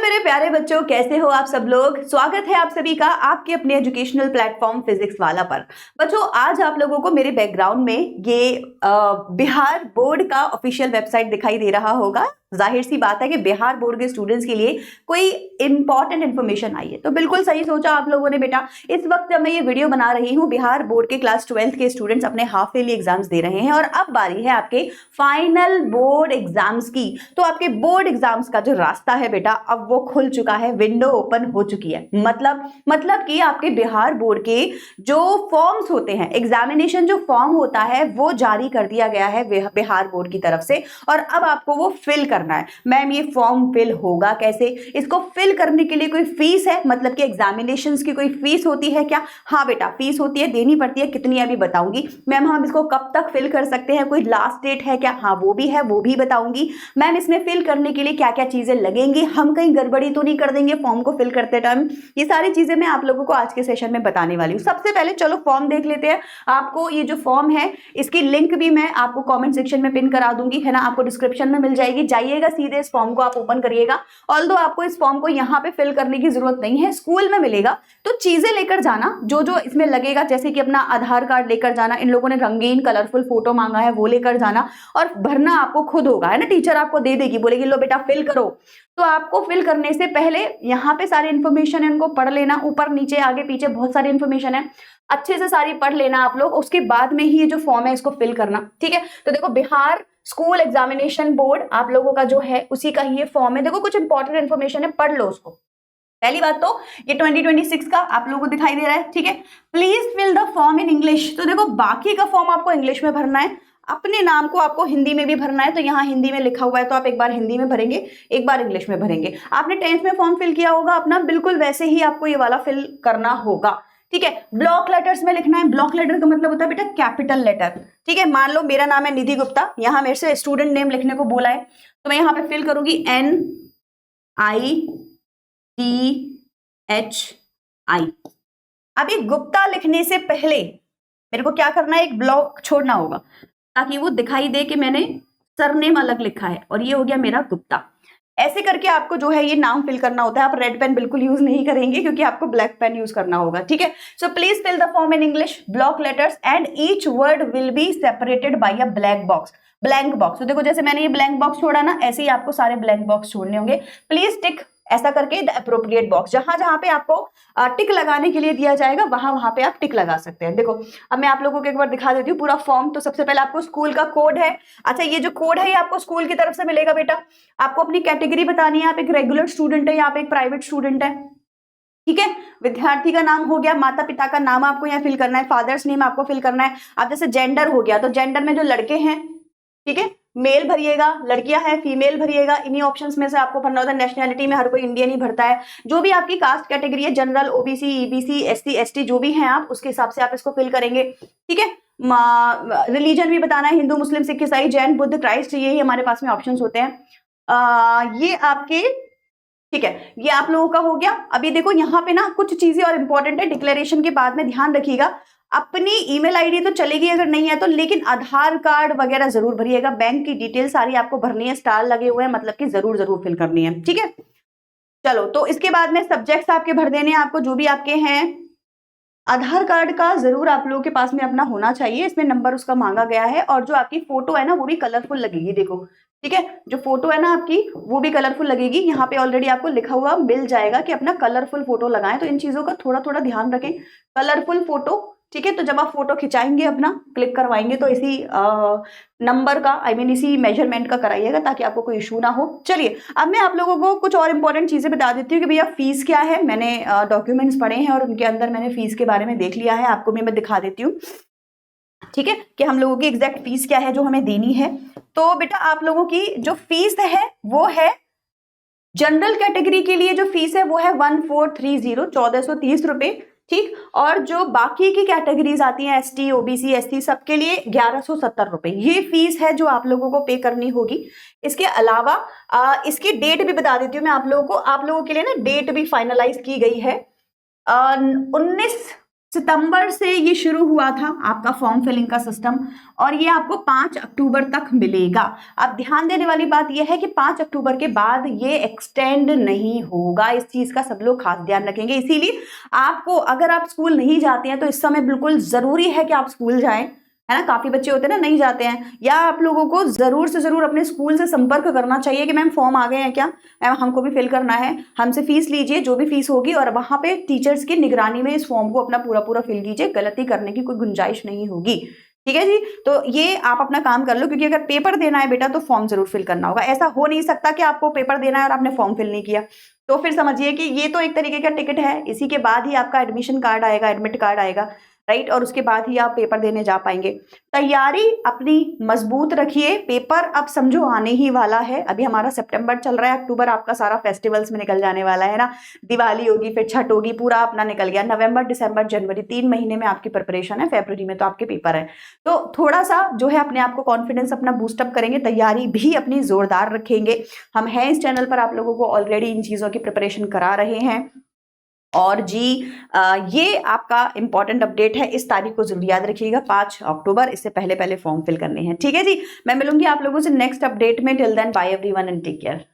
मेरे प्यारे बच्चों, कैसे हो आप सब लोग। स्वागत है आप सभी का आपके अपने एजुकेशनल प्लेटफॉर्म फिजिक्स वाला पर। बच्चों, आज आप लोगों को मेरे बैकग्राउंड में ये बिहार बोर्ड का ऑफिशियल वेबसाइट दिखाई दे रहा होगा। जाहिर सी बात है कि बिहार बोर्ड के स्टूडेंट्स के लिए कोई इंपॉर्टेंट इन्फॉर्मेशन आई है, तो बिल्कुल सही सोचा आप लोगों ने बेटा। इस वक्त जब मैं ये वीडियो बना रही हूँ, बिहार बोर्ड के क्लास 12th के स्टूडेंट्स अपने हाफ ईयरली एग्जाम्स दे रहे हैं और अब बारी है आपके फाइनल बोर्ड एग्जाम्स की। तो आपके बोर्ड एग्जाम्स का जो रास्ता है बेटा, अब वो खुल चुका है, विंडो ओपन हो चुकी है। मतलब कि आपके बिहार बोर्ड के जो फॉर्म्स होते हैं, एग्जामिनेशन जो फॉर्म होता है वो जारी कर दिया गया है बिहार बोर्ड की तरफ से, और अब आपको वो फिल करना है। मैम, ये फॉर्म फिल होगा कैसे? इसको फिल करने के लिए कोई फीस है, मतलब कि एग्जामिनेशंस की कोई फीस होती है क्या? हाँ बेटा, फीस होती है, देनी पड़ती है। कितनी अभी बताऊंगी। मैम, हम इसको कब तक फिल कर सकते हैं? कोई लास्ट डेट है क्या? हाँ वो भी है, वो भी बताऊंगी। मैम, इसमें फिल करने के लिए क्या क्या चीजें लगेंगी, हम कहीं गड़बड़ी तो नहीं कर देंगे फॉर्म को फिल करते टाइम? ये सारी चीजें मैं आप लोगों को आज के सेशन में बताने वाली हूँ। सबसे पहले चलो फॉर्म देख लेते हैं। आपको ये जो फॉर्म है, इसकी लिंक भी मैं आपको कमेंट सेक्शन में पिन करा दूंगी, है ना, आपको डिस्क्रिप्शन में मिल जाएगी। जाइएगा, सीधे इस फॉर्म को आप ओपन करिएगा। ऑल्दो आपको इस फॉर्म को यहाँ पे फिल करने की जरूरत नहीं है, स्कूल में मिलेगा। तो चीजें लेकर जाना जो जो इसमें लगेगा, जैसे कि अपना आधार कार्ड लेकर जाना, इन लोगों ने रंगीन कलरफुल फोटो मांगा है, वो लेकर जाना, और भरना आपको खुद होगा, है ना। टीचर आपको दे देगी, बोलेगी लो बेटा फिल करो। तो आपको फिल करने से पहले यहाँ पे सारी इन्फॉर्मेशन है, इनको पढ़ लेना, ऊपर नीचे आगे पीछे बहुत सारी इन्फॉर्मेशन है, अच्छे से सारी पढ़ लेना आप लोग। उसके बाद में ही ये जो फॉर्म है इसको फिल करना, ठीक है। तो देखो, बिहार स्कूल एग्जामिनेशन बोर्ड आप लोगों का जो है उसी का ही ये फॉर्म है। देखो, कुछ इंपॉर्टेंट इन्फॉर्मेशन है, पढ़ लो उसको। पहली बात तो ये 2026 का आप लोगों को दिखाई दे रहा है, ठीक है। Please fill the form in English. तो देखो, बाकी का फॉर्म आपको इंग्लिश में भरना है, अपने नाम को आपको हिंदी में भी भरना है। तो यहाँ हिंदी में लिखा हुआ है, तो आप एक बार हिंदी में भरेंगे, एक बार इंग्लिश में भरेंगे। आपने 10th में फॉर्म फिल किया होगा अपना, बिल्कुल वैसे ही आपको ये वाला फिल करना होगा, ठीक है। ब्लॉक लेटर्स में लिखना है। ब्लॉक लेटर का मतलब होता है बेटा कैपिटल लेटर, ठीक है। मान लो मेरा नाम है निधि गुप्ता, यहाँ मेरे से स्टूडेंट नेम लिखने को बोला है, तो मैं यहाँ पे फिल करूंगी NITHI। अब ये गुप्ता लिखने से पहले मेरे को क्या करना है, एक ब्लॉक छोड़ना होगा, ताकि वो दिखाई दे कि मैंने सरनेम अलग लिखा है, और ये हो गया मेरा गुप्ता। ऐसे करके आपको जो है ये नाम फिल करना होता है। आप रेड पेन बिल्कुल यूज नहीं करेंगे, क्योंकि आपको ब्लैक पेन यूज करना होगा, ठीक है। So please fill the form in English, block letters, and each word will be separated by a blank box. तो देखो, जैसे मैंने ये ब्लैंक बॉक्स छोड़ा ना, ऐसे ही आपको सारे ब्लैंक बॉक्स छोड़ने होंगे। प्लीज टिक ऐसा करके द एप्रोप्रिएट बॉक्स, जहां जहां पे आपको टिक लगाने के लिए दिया जाएगा, वहां वहां पे आप टिक लगा सकते हैं। देखो, अब मैं आप लोगों को एक बार दिखा देती हूँ पूरा फॉर्म। तो सबसे पहले आपको स्कूल का कोड है। अच्छा, ये जो कोड है ये आपको स्कूल की तरफ से मिलेगा बेटा। आपको अपनी कैटेगरी बतानी है, आप एक रेगुलर स्टूडेंट है या आप एक प्राइवेट स्टूडेंट है, ठीक है। विद्यार्थी का नाम हो गया, माता पिता का नाम आपको यहाँ फिल करना है, फादर्स नेम आपको फिल करना है। अब जैसे जेंडर हो गया, तो जेंडर में जो लड़के हैं, ठीक है, मेल भरिएगा, लड़कियां हैं फीमेल भरिएगा। इन्हीं ऑप्शंस में से आपको भरना होता है। नेशनैलिटी में हर कोई इंडियन ही भरता है। जो भी आपकी कास्ट कैटेगरी है, general, OBC, EBC, SC, ST, जो भी हैं आप, उसके हिसाब से आप इसको फिल करेंगे, ठीक है। रिलीजन भी बताना है, हिंदू, मुस्लिम, सिख, ईसाई, जैन, बुद्ध, क्राइस्ट, ये ही हमारे पास में ऑप्शंस होते हैं। ये आपके, ठीक है, ये आप लोगों का हो गया। अभी देखो, यहाँ पे ना कुछ चीजें और इंपॉर्टेंट है। डिक्लेरेशन के बाद में ध्यान रखिएगा, अपनी ईमेल आईडी तो चलेगी अगर नहीं है तो, लेकिन आधार कार्ड वगैरह जरूर भरिएगा। बैंक की डिटेल सारी आपको भरनी है, स्टार लगे हुए हैं, मतलब कि जरूर जरूर फिल करनी है, ठीक है। चलो, तो इसके बाद में सब्जेक्ट्स आपके भर देने हैं आपको, जो भी आपके हैं। आधार कार्ड का जरूर आप लोगों के पास में अपना होना चाहिए, इसमें नंबर उसका मांगा गया है। और जो आपकी फोटो है ना, वो भी कलरफुल लगेगी, देखो, ठीक है। जो फोटो है ना आपकी, वो भी कलरफुल लगेगी। यहाँ पे ऑलरेडी आपको लिखा हुआ मिल जाएगा कि अपना कलरफुल फोटो लगाएं, तो इन चीजों का थोड़ा थोड़ा ध्यान रखें। कलरफुल फोटो, ठीक है। तो जब आप फोटो खिंचाएंगे, अपना क्लिक करवाएंगे, तो इसी नंबर का, इसी मेजरमेंट का कराइएगा, ताकि आपको कोई इशू ना हो। चलिए, अब मैं आप लोगों को कुछ और इंपॉर्टेंट चीजें बता देती हूँ कि भैया फीस क्या है। मैंने डॉक्यूमेंट्स पढ़े हैं और उनके अंदर मैंने फीस के बारे में देख लिया है, आपको भी मैं दिखा देती हूँ, ठीक है, कि हम लोगों की एग्जैक्ट फीस क्या है जो हमें देनी है। तो बेटा, आप लोगों की जो फीस है वो है, जनरल कैटेगरी के लिए जो फीस है वो है 1430 रुपए, ठीक। और जो बाकी की कैटेगरीज आती हैं, एसटी, ओबीसी, एससी, सबके लिए 1170 रुपए ये फीस है जो आप लोगों को पे करनी होगी। इसके अलावा इसकी डेट भी बता देती हूँ मैं आप लोगों को। आप लोगों के लिए ना डेट भी फाइनलाइज की गई है, 19 सितंबर से ये शुरू हुआ था आपका फॉर्म फिलिंग का सिस्टम, और ये आपको 5 अक्टूबर तक मिलेगा। अब ध्यान देने वाली बात यह है कि 5 अक्टूबर के बाद ये एक्सटेंड नहीं होगा, इस चीज का सब लोग खास ध्यान रखेंगे। इसीलिए आपको, अगर आप स्कूल नहीं जाते हैं तो इस समय बिल्कुल जरूरी है कि आप स्कूल जाएं, है ना। काफी बच्चे होते हैं ना नहीं जाते हैं, या आप लोगों को जरूर से जरूर अपने स्कूल से संपर्क करना चाहिए कि मैम फॉर्म आ गए हैं क्या, मैम हमको भी फिल करना है, हमसे फीस लीजिए जो भी फीस होगी, और वहां पे टीचर्स की निगरानी में इस फॉर्म को अपना पूरा पूरा फिल कीजिए, गलती करने की कोई गुंजाइश नहीं होगी। ठीक है जी, तो ये आप अपना काम कर लो, क्योंकि अगर पेपर देना है बेटा तो फॉर्म जरूर फिल करना होगा। ऐसा हो नहीं सकता कि आपको पेपर देना है और आपने फॉर्म फिल नहीं किया, तो फिर समझिए कि ये तो एक तरीके का टिकट है, इसी के बाद ही आपका एडमिशन कार्ड आएगा, एडमिट कार्ड आएगा, राइट, और उसके बाद ही आप पेपर देने जा पाएंगे। तैयारी अपनी मजबूत रखिए, पेपर अब समझो आने ही वाला है। अभी हमारा सितंबर चल रहा है, अक्टूबर आपका सारा फेस्टिवल्स में निकल जाने वाला है ना, दिवाली होगी, फिर छठ होगी, पूरा अपना निकल गया। नवंबर, दिसंबर, जनवरी, 3 महीने में आपकी प्रिपरेशन है, फरवरी में तो आपके पेपर है। तो थोड़ा सा जो है अपने आप को कॉन्फिडेंस अपना बूस्टअप करेंगे, तैयारी भी अपनी जोरदार रखेंगे। हम हैं इस चैनल पर आप लोगों को ऑलरेडी इन चीजों की प्रिपरेशन करा रहे हैं। और जी ये आपका इंपॉर्टेंट अपडेट है, इस तारीख को जरूर याद रखिएगा, 5 अक्टूबर, इससे पहले पहले फॉर्म फिल करने हैं। ठीक है जी, मैं मिलूंगी आप लोगों से नेक्स्ट अपडेट में। Till then bye everyone and take care.